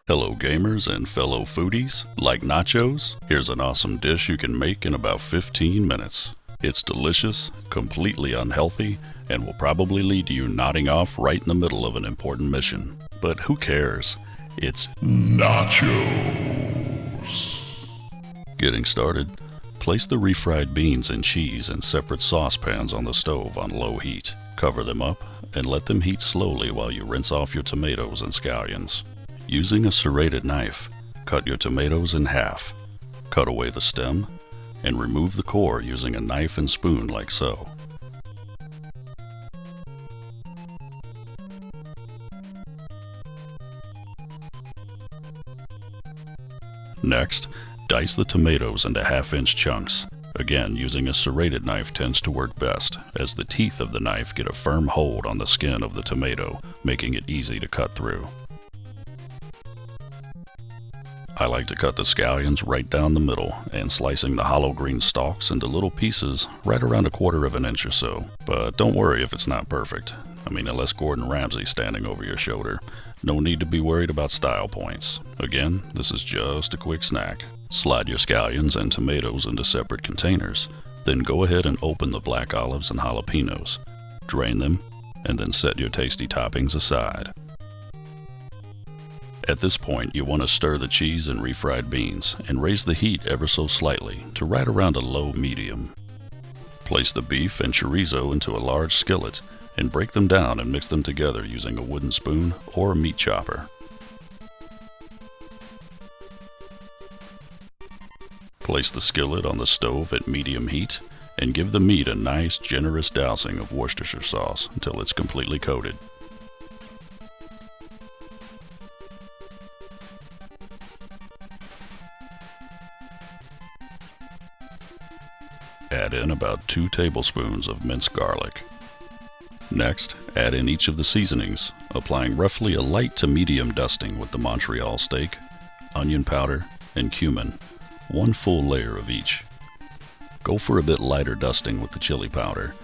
Hello gamers and fellow foodies. Like nachos? Here's an awesome dish you can make in about 15 minutes. It's delicious, completely unhealthy, and will probably lead to you nodding off right in the middle of an important mission. But who cares? It's nachos. Getting started. Place the refried beans and cheese in separate saucepans on the stove on low heat. Cover them up and let them heat slowly while you rinse off your tomatoes and scallions. Using a serrated knife, cut your tomatoes in half. Cut away the stem and remove the core using a knife and spoon like so. Next, dice the tomatoes into half-inch chunks. Again, using a serrated knife tends to work best, as the teeth of the knife get a firm hold on the skin of the tomato, making it easy to cut through. I like to cut the scallions right down the middle, and slicing the hollow green stalks into little pieces right around 1/4 of an inch or so. But don't worry if it's not perfect. Unless Gordon Ramsay's standing over your shoulder. No need to be worried about style points. Again, this is just a quick snack. Slide your scallions and tomatoes into separate containers. Then go ahead and open the black olives and jalapenos. Drain them, and then set your tasty toppings aside. At this point, you want to stir the cheese and refried beans and raise the heat ever so slightly to right around a low medium. Place the beef and chorizo into a large skillet and break them down and mix them together using a wooden spoon or a meat chopper. Place the skillet on the stove at medium heat and give the meat a nice, generous dousing of Worcestershire sauce until it's completely coated. Add in about 2 tablespoons of minced garlic. Next, add in each of the seasonings, applying roughly a light to medium dusting with the Montreal steak, onion powder, and cumin, 1 full layer of each. Go for a bit lighter dusting with the chili powder,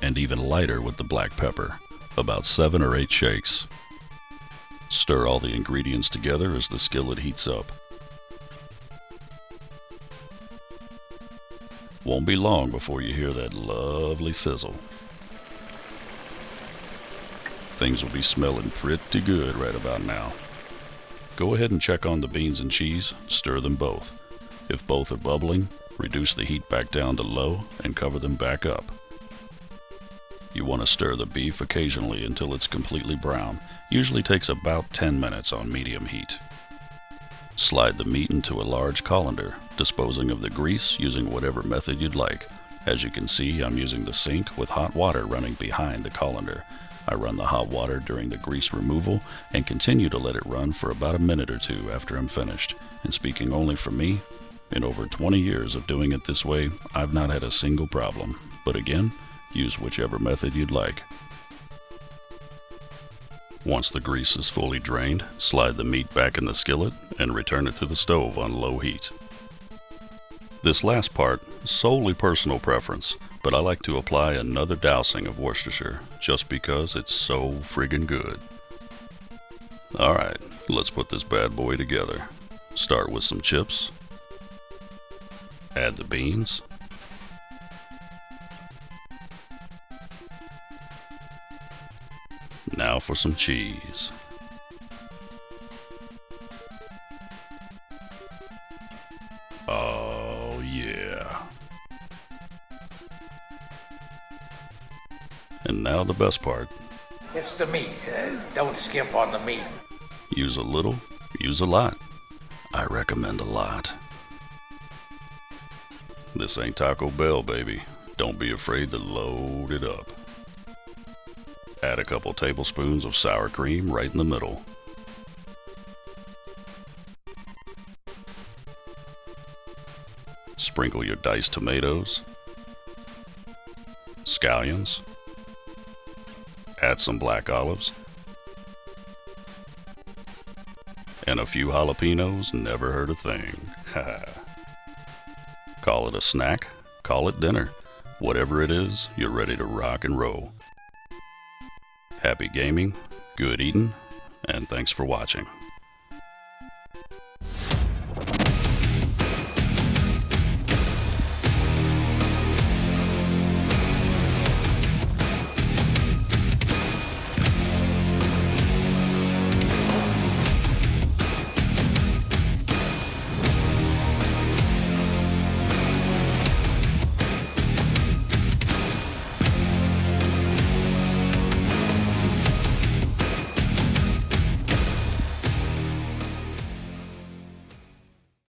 and even lighter with the black pepper, about 7 or 8 shakes. Stir all the ingredients together as the skillet heats up. Won't be long before you hear that lovely sizzle. Things will be smelling pretty good right about now. Go ahead and check on the beans and cheese, stir them both. If both are bubbling, reduce the heat back down to low and cover them back up. You want to stir the beef occasionally until it's completely brown. Usually takes about 10 minutes on medium heat. Slide the meat into a large colander, disposing of the grease using whatever method you'd like. As you can see, I'm using the sink with hot water running behind the colander. I run the hot water during the grease removal and continue to let it run for about a minute or two after I'm finished. And speaking only for me, in over 20 years of doing it this way, I've not had a single problem. But again, use whichever method you'd like. Once the grease is fully drained, slide the meat back in the skillet and return it to the stove on low heat. This last part is solely personal preference, but I like to apply another dousing of Worcestershire just because it's so friggin' good. Alright, let's put this bad boy together. Start with some chips. Add the beans. Now for some cheese. Oh yeah. And now the best part. It's the meat. Don't skimp on the meat. Use a little, use a lot. I recommend a lot. This ain't Taco Bell, baby. Don't be afraid to load it up. Add a couple tablespoons of sour cream right in the middle. Sprinkle your diced tomatoes, scallions, add some black olives, and a few jalapenos. Never heard a thing. Call it a snack, call it dinner. Whatever it is, you're ready to rock and roll. Happy gaming, good eating, and thanks for watching.